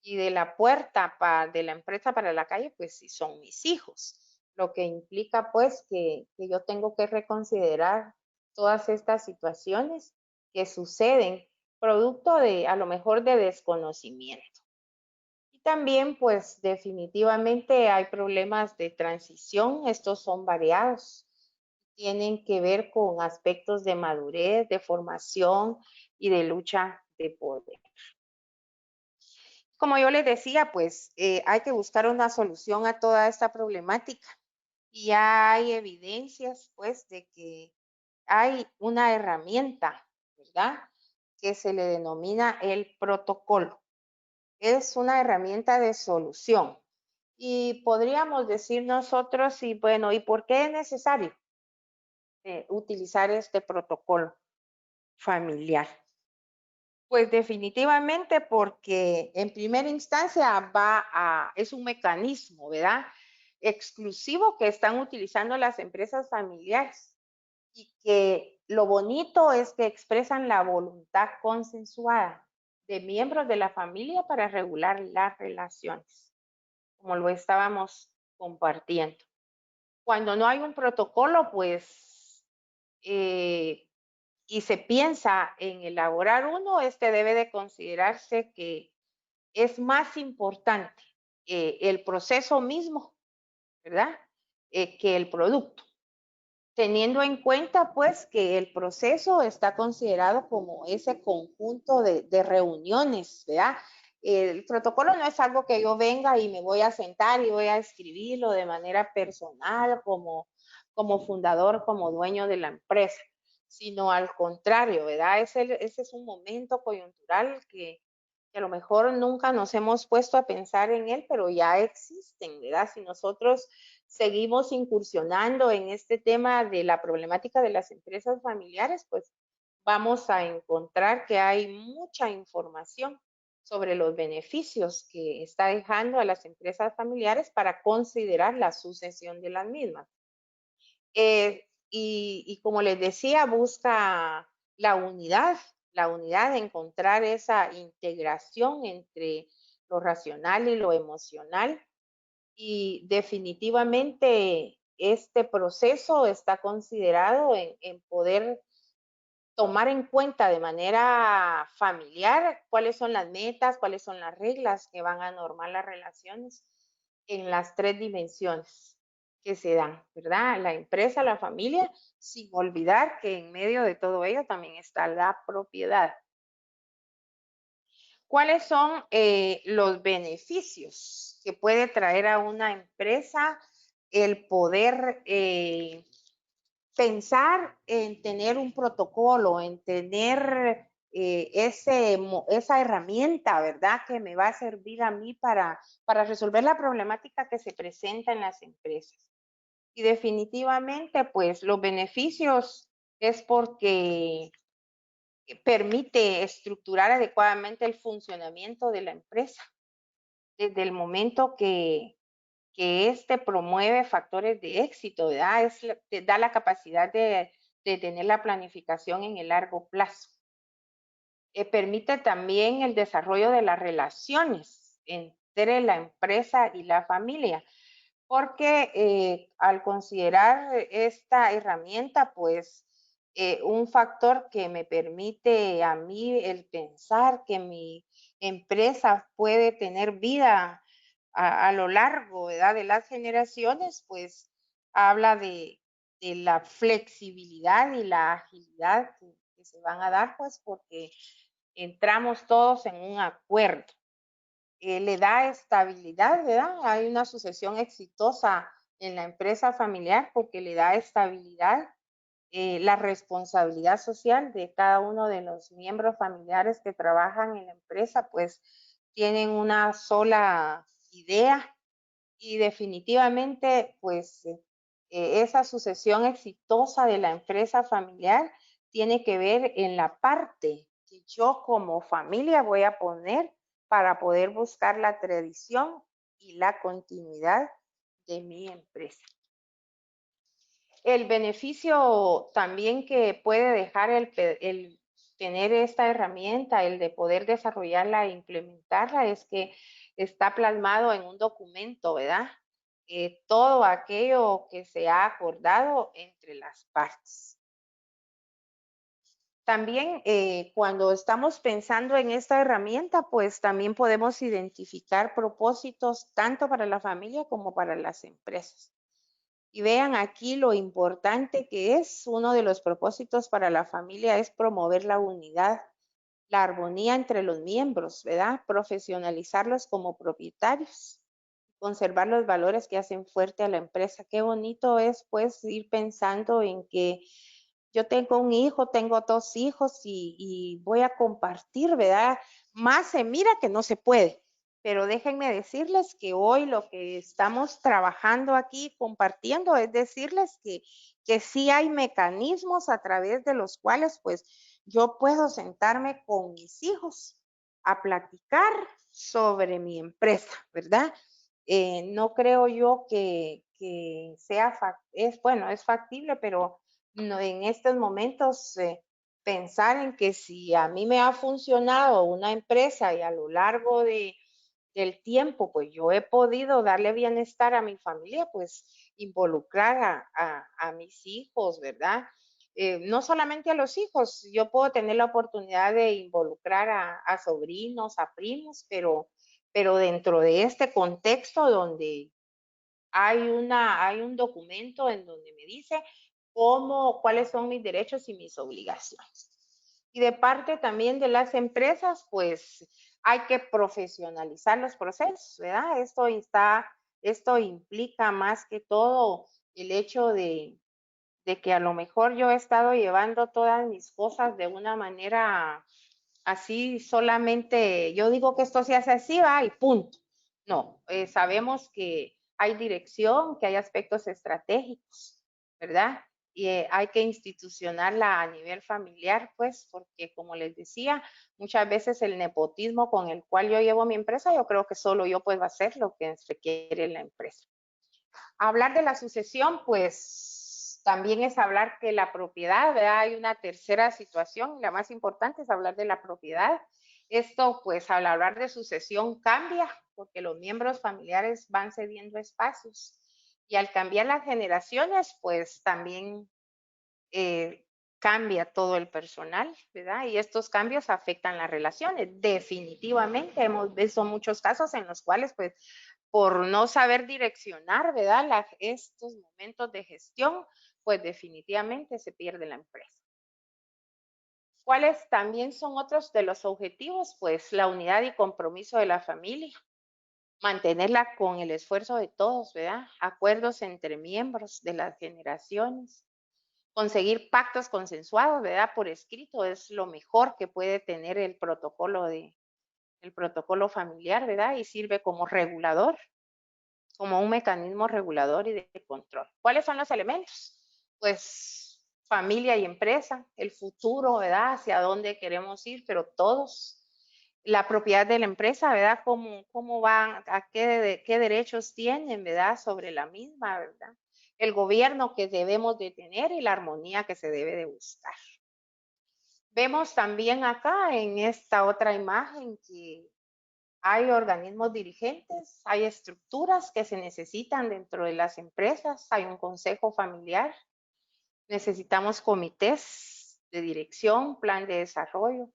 B: Y de la puerta de la empresa para la calle, pues sí son mis hijos, lo que implica pues que yo tengo que reconsiderar todas estas situaciones que suceden producto de a lo mejor de desconocimiento. Y también pues definitivamente hay problemas de transición, estos son variados, tienen que ver con aspectos de madurez, de formación y de lucha de poder. Como yo les decía, pues hay que buscar una solución a toda esta problemática. Y ya hay evidencias, pues, de que hay una herramienta, ¿verdad? Que se le denomina el protocolo. Es una herramienta de solución. Y podríamos decir nosotros, y bueno, ¿y por qué es necesario utilizar este protocolo familiar? Pues definitivamente porque en primera instancia es un mecanismo, ¿verdad? Exclusivo que están utilizando las empresas familiares y que lo bonito es que expresan la voluntad consensuada de miembros de la familia para regular las relaciones, como lo estábamos compartiendo. Cuando no hay un protocolo, pues eh, y se piensa en elaborar uno, este debe de considerarse que es más importante el proceso mismo, ¿verdad? Que el producto, teniendo en cuenta pues que el proceso está considerado como ese conjunto de reuniones, ¿verdad? El protocolo no es algo que yo venga y me voy a sentar y voy a escribirlo de manera personal como fundador, como dueño de la empresa, sino al contrario, ¿verdad? Ese es un momento coyuntural que a lo mejor nunca nos hemos puesto a pensar en él, pero ya existen, ¿verdad? Si nosotros seguimos incursionando en este tema de la problemática de las empresas familiares, pues vamos a encontrar que hay mucha información sobre los beneficios que está dejando a las empresas familiares para considerar la sucesión de las mismas. Y como les decía, busca la unidad de encontrar esa integración entre lo racional y lo emocional. Y definitivamente este proceso está considerado en poder tomar en cuenta de manera familiar cuáles son las metas, cuáles son las reglas que van a normar las relaciones en las tres dimensiones que se dan, ¿verdad? La empresa, la familia, sin olvidar que en medio de todo ello también está la propiedad. ¿Cuáles son los beneficios que puede traer a una empresa el poder pensar en tener un protocolo, en tener esa herramienta, ¿verdad? Que me va a servir a mí para resolver la problemática que se presenta en las empresas? Y definitivamente, pues los beneficios es porque permite estructurar adecuadamente el funcionamiento de la empresa desde el momento que este promueve factores de éxito, ¿verdad? Te da la capacidad de tener la planificación en el largo plazo. Permite también el desarrollo de las relaciones entre la empresa y la familia, porque al considerar esta herramienta, pues un factor que me permite a mí el pensar que mi empresa puede tener vida a lo largo, ¿verdad? De las generaciones, pues habla de la flexibilidad y la agilidad que se van a dar, pues porque entramos todos en un acuerdo. Le da estabilidad, ¿verdad? Hay una sucesión exitosa en la empresa familiar porque le da estabilidad, la responsabilidad social de cada uno de los miembros familiares que trabajan en la empresa, pues tienen una sola idea y definitivamente, pues esa sucesión exitosa de la empresa familiar tiene que ver en la parte que yo como familia voy a poner para poder buscar la tradición y la continuidad de mi empresa. El beneficio también que puede dejar el tener esta herramienta, el de poder desarrollarla e implementarla, es que está plasmado en un documento, ¿verdad? Todo aquello que se ha acordado entre las partes. También cuando estamos pensando en esta herramienta, pues también podemos identificar propósitos tanto para la familia como para las empresas. Y vean aquí lo importante que es, uno de los propósitos para la familia es promover la unidad, la armonía entre los miembros, ¿verdad? Profesionalizarlos como propietarios, conservar los valores que hacen fuerte a la empresa. Qué bonito es pues ir pensando en que yo tengo un hijo, tengo dos hijos y voy a compartir, ¿verdad? Más se mira que no se puede, pero déjenme decirles que hoy lo que estamos trabajando aquí, compartiendo, es decirles que sí hay mecanismos a través de los cuales pues yo puedo sentarme con mis hijos a platicar sobre mi empresa, ¿verdad? No creo yo que sea, bueno, es factible, pero no, en estos momentos pensar en que si a mí me ha funcionado una empresa y a lo largo del tiempo, pues yo he podido darle bienestar a mi familia, pues involucrar a mis hijos, ¿verdad? No solamente a los hijos, yo puedo tener la oportunidad de involucrar a sobrinos, a primos, pero dentro de este contexto donde hay un documento en donde me dice cuáles son mis derechos y mis obligaciones. Y de parte también de las empresas, pues hay que profesionalizar los procesos, ¿verdad? Esto implica más que todo el hecho de que a lo mejor yo he estado llevando todas mis cosas de una manera así solamente, yo digo que esto se hace así, va, y punto. No, sabemos que hay dirección, que hay aspectos estratégicos, ¿verdad? y hay que institucionarla a nivel familiar, pues, porque como les decía, muchas veces el nepotismo con el cual yo llevo mi empresa, yo creo que solo yo puedo hacer lo que requiere la empresa. Hablar de la sucesión, pues también es hablar que la propiedad, ¿verdad? Hay una tercera situación, la más importante es hablar de la propiedad. Esto, pues al hablar de sucesión cambia, porque los miembros familiares van cediendo espacios. Y al cambiar las generaciones, pues también cambia todo el personal, ¿verdad? Y estos cambios afectan las relaciones. Definitivamente hemos visto muchos casos en los cuales, pues, por no saber direccionar, ¿verdad? Estos momentos de gestión, pues definitivamente se pierde la empresa. ¿Cuáles también son otros de los objetivos? Pues la unidad y compromiso de la familia, mantenerla con el esfuerzo de todos, ¿verdad? Acuerdos entre miembros de las generaciones, conseguir pactos consensuados, ¿verdad? Por escrito es lo mejor que puede tener el protocolo familiar, ¿verdad? Y sirve como regulador, como un mecanismo regulador y de control. ¿Cuáles son los elementos? Pues familia y empresa, el futuro, ¿verdad? Hacia dónde queremos ir, pero todos. La propiedad de la empresa, ¿verdad? ¿Cómo van, a qué derechos tienen, ¿verdad? Sobre la misma, ¿verdad? El gobierno que debemos de tener y la armonía que se debe de buscar. Vemos también acá en esta otra imagen que hay organismos dirigentes, hay estructuras que se necesitan dentro de las empresas, hay un consejo familiar, necesitamos comités de dirección, plan de desarrollo.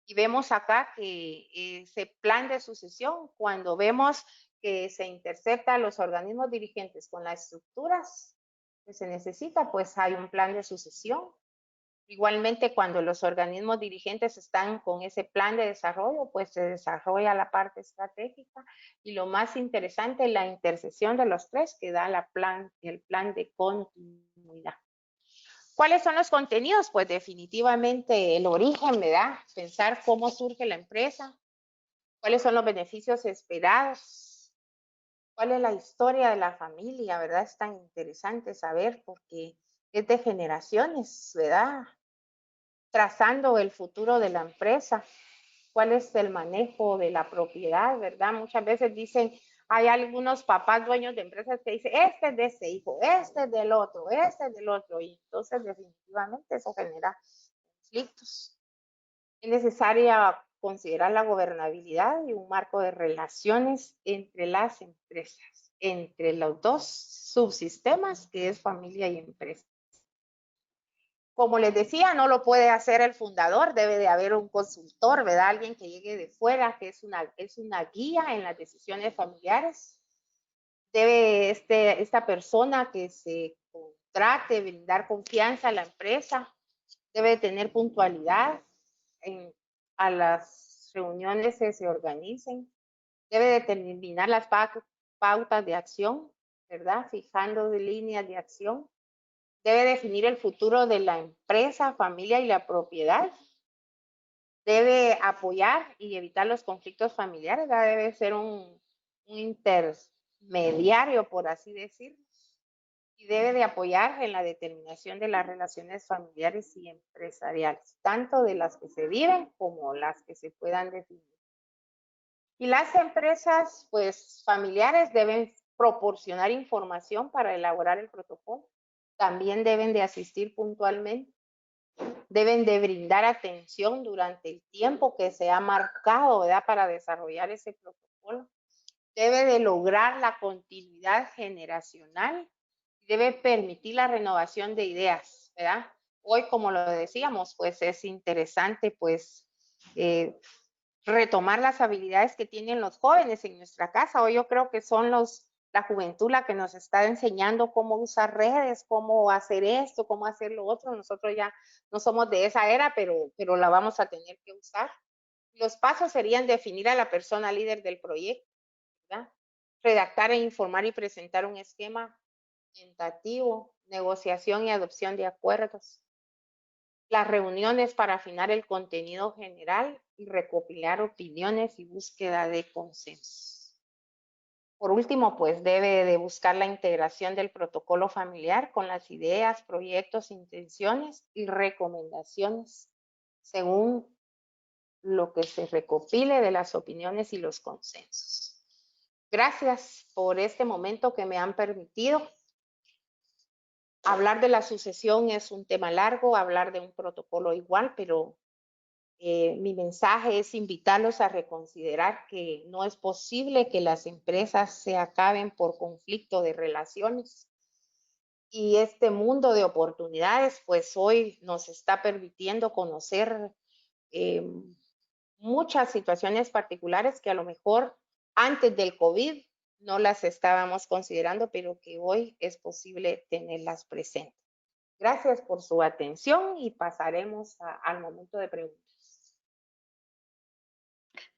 B: Y vemos acá que ese plan de sucesión, cuando vemos que se intercepta los organismos dirigentes con las estructuras que se necesita, pues hay un plan de sucesión. Igualmente, cuando los organismos dirigentes están con ese plan de desarrollo, pues se desarrolla la parte estratégica y lo más interesante, la intersección de los tres que da el plan de continuidad. ¿Cuáles son los contenidos? Pues definitivamente el origen, ¿verdad? Pensar cómo surge la empresa, cuáles son los beneficios esperados, cuál es la historia de la familia, ¿verdad? Es tan interesante saber porque es de generaciones, ¿verdad? Trazando el futuro de la empresa, cuál es el manejo de la propiedad, ¿verdad? Muchas veces dicen, hay algunos papás dueños de empresas que dicen, este es de ese hijo, este es del otro, este es del otro, y entonces definitivamente eso genera conflictos. Es necesaria considerar la gobernabilidad y un marco de relaciones entre las empresas, entre los dos subsistemas que es familia y empresa. Como les decía, no lo puede hacer el fundador, debe de haber un consultor, ¿verdad? Alguien que llegue de fuera, que es una guía en las decisiones familiares. Debe esta persona que se contrate, brindar confianza a la empresa, debe tener puntualidad a las reuniones que se organicen, debe determinar las pautas de acción, ¿verdad? Fijando líneas de acción. Debe definir el futuro de la empresa, familia y la propiedad. Debe apoyar y evitar los conflictos familiares. Debe ser un intermediario, por así decirlo. Y debe de apoyar en la determinación de las relaciones familiares y empresariales, tanto de las que se viven como las que se puedan definir. Y las empresas, pues, familiares deben proporcionar información para elaborar el protocolo. También deben de asistir puntualmente, deben de brindar atención durante el tiempo que se ha marcado, ¿verdad? Para desarrollar ese protocolo. Debe de lograr la continuidad generacional, debe permitir la renovación de ideas, ¿verdad? Hoy, como lo decíamos, pues es interesante, pues, retomar las habilidades que tienen los jóvenes en nuestra casa. Hoy yo creo que son la juventud la que nos está enseñando cómo usar redes, cómo hacer esto, cómo hacer lo otro. Nosotros ya no somos de esa era, pero la vamos a tener que usar. Los pasos serían definir a la persona líder del proyecto, ¿verdad? Redactar e informar y presentar un esquema tentativo, negociación y adopción de acuerdos. Las reuniones para afinar el contenido general y recopilar opiniones y búsqueda de consenso. Por último, pues debe de buscar la integración del protocolo familiar con las ideas, proyectos, intenciones y recomendaciones según lo que se recopile de las opiniones y los consensos. Gracias por este momento que me han permitido. Hablar de la sucesión es un tema largo, hablar de un protocolo igual, pero mi mensaje es invitarlos a reconsiderar que no es posible que las empresas se acaben por conflicto de relaciones. Y este mundo de oportunidades, pues hoy nos está permitiendo conocer eh, muchas situaciones particulares que a lo mejor antes del COVID no las estábamos considerando, pero que hoy es posible tenerlas presentes. Gracias por su atención y pasaremos al momento de preguntas.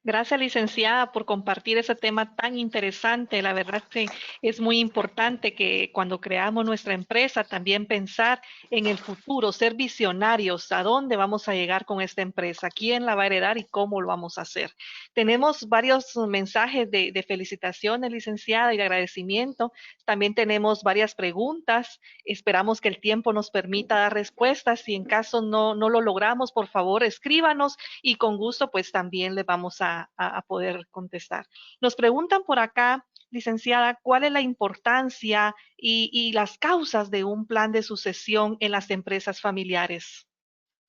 A: Gracias, licenciada, por compartir ese tema tan interesante. La verdad que es muy importante que cuando creamos nuestra empresa también pensar en el futuro, ser visionarios, a dónde vamos a llegar con esta empresa, quién la va a heredar y cómo lo vamos a hacer. Tenemos varios mensajes de felicitaciones, licenciada, y de agradecimiento. También tenemos varias preguntas. Esperamos que el tiempo nos permita dar respuestas. Si en caso no lo logramos, por favor, escríbanos y con gusto pues también le vamos a poder contestar. Nos preguntan por acá, licenciada, ¿cuál es la importancia y las causas de un plan de sucesión en las empresas familiares?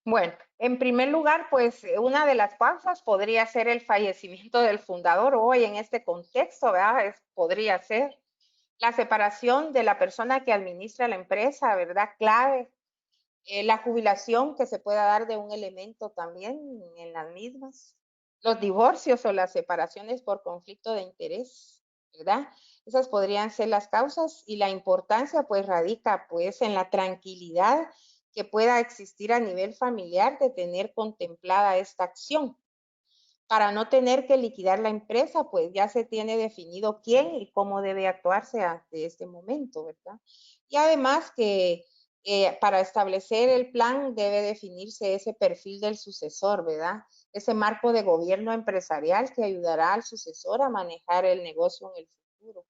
B: Bueno, en primer lugar, pues una de las causas podría ser el fallecimiento del fundador hoy en este contexto, ¿verdad? Podría ser la separación de la persona que administra la empresa, ¿verdad? Clave. La jubilación que se pueda dar de un elemento también en las mismas. Los divorcios o las separaciones por conflicto de interés, ¿verdad? Esas podrían ser las causas y la importancia pues radica pues en la tranquilidad que pueda existir a nivel familiar de tener contemplada esta acción. Para no tener que liquidar la empresa, pues ya se tiene definido quién y cómo debe actuarse ante este momento, ¿verdad? Y además que para establecer el plan debe definirse ese perfil del sucesor, ¿verdad? Ese marco de gobierno empresarial que ayudará al sucesor a manejar el negocio en el futuro.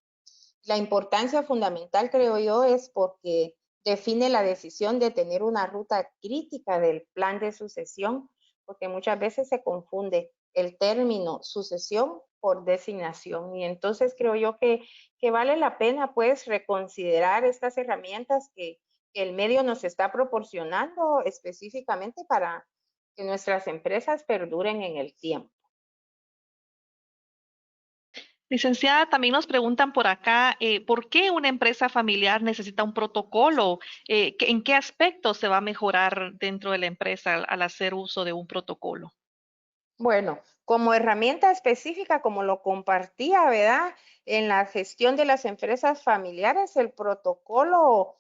B: La importancia fundamental, creo yo, es porque define la decisión de tener una ruta crítica del plan de sucesión, porque muchas veces se confunde el término sucesión por designación. Y entonces creo yo que vale la pena pues reconsiderar estas herramientas que el medio nos está proporcionando específicamente para que nuestras empresas perduren en el tiempo.
A: Licenciada, también nos preguntan por acá, ¿por qué una empresa familiar necesita un protocolo? ¿En qué aspecto se va a mejorar dentro de la empresa al hacer uso de un protocolo?
B: Bueno, como herramienta específica, como lo compartía, ¿verdad? En la gestión de las empresas familiares, el protocolo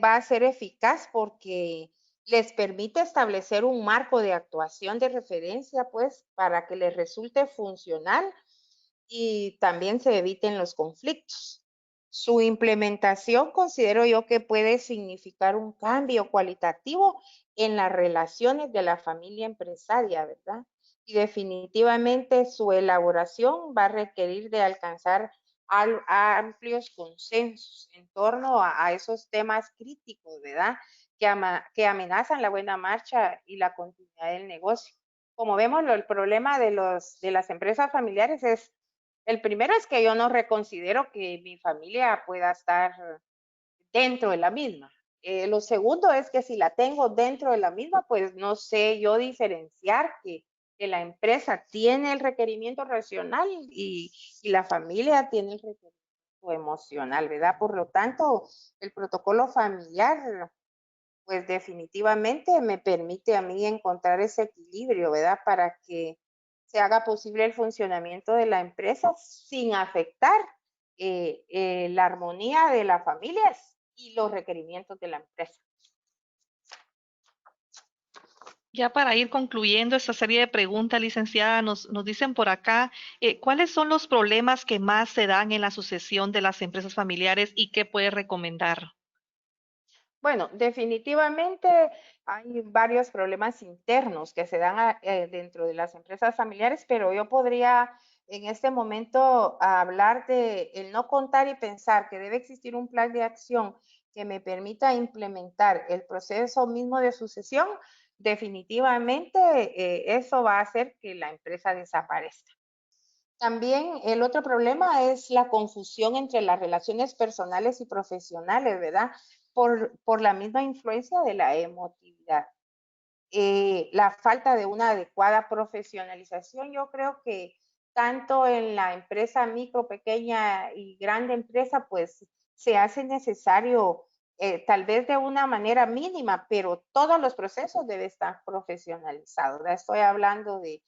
B: va a ser eficaz porque les permite establecer un marco de actuación de referencia, pues, para que les resulte funcional y también se eviten los conflictos. Su implementación considero yo que puede significar un cambio cualitativo en las relaciones de la familia empresaria, ¿verdad? Y definitivamente su elaboración va a requerir de alcanzar amplios consensos en torno a esos temas críticos, ¿verdad? Que amenazan la buena marcha y la continuidad del negocio. Como vemos, el problema de las empresas familiares es el primero es que yo no reconsidero que mi familia pueda estar dentro de la misma. Lo segundo es que si la tengo dentro de la misma, pues no sé yo diferenciar que la empresa tiene el requerimiento racional y la familia tiene el requerimiento emocional, ¿verdad? Por lo tanto, el protocolo familiar, pues definitivamente me permite a mí encontrar ese equilibrio, ¿verdad? Para que se haga posible el funcionamiento de la empresa sin afectar la armonía de las familias y los requerimientos de la empresa.
A: Ya para ir concluyendo esta serie de preguntas, licenciada, nos dicen por acá, ¿cuáles son los problemas que más se dan en la sucesión de las empresas familiares y qué puede recomendar?
B: Bueno, definitivamente hay varios problemas internos que se dan dentro de las empresas familiares, pero yo podría en este momento a hablar de el no contar y pensar que debe existir un plan de acción que me permita implementar el proceso mismo de sucesión, definitivamente eso va a hacer que la empresa desaparezca. También el otro problema es la confusión entre las relaciones personales y profesionales, ¿verdad? Por la misma influencia de la emotividad. La falta de una adecuada profesionalización, yo creo que tanto en la empresa micro, pequeña y grande empresa, pues se hace necesario, tal vez de una manera mínima, pero todos los procesos deben estar profesionalizados. Ya estoy hablando de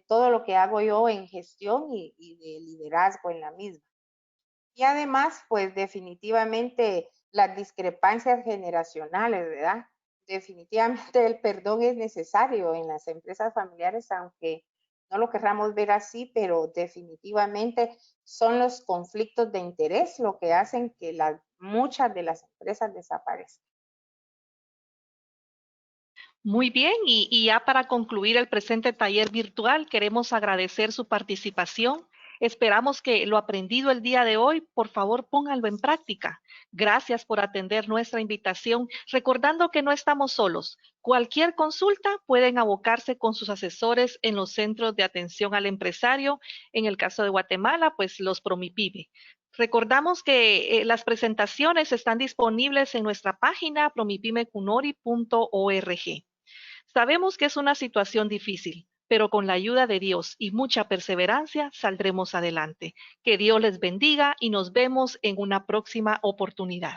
B: todo lo que hago yo en gestión y de liderazgo en la misma. Y además, pues definitivamente las discrepancias generacionales, ¿verdad? Definitivamente el perdón es necesario en las empresas familiares, aunque no lo querramos ver así, pero definitivamente son los conflictos de interés lo que hacen que muchas de las empresas desaparezcan.
A: Muy bien, y ya para concluir el presente taller virtual, queremos agradecer su participación. Esperamos que lo aprendido el día de hoy, por favor, pónganlo en práctica. Gracias por atender nuestra invitación, recordando que no estamos solos. Cualquier consulta pueden abocarse con sus asesores en los centros de atención al empresario. En el caso de Guatemala, pues los Promipyme. Recordamos que las presentaciones están disponibles en nuestra página promipymecunori.org. Sabemos que es una situación difícil, pero con la ayuda de Dios y mucha perseverancia saldremos adelante. Que Dios les bendiga y nos vemos en una próxima oportunidad.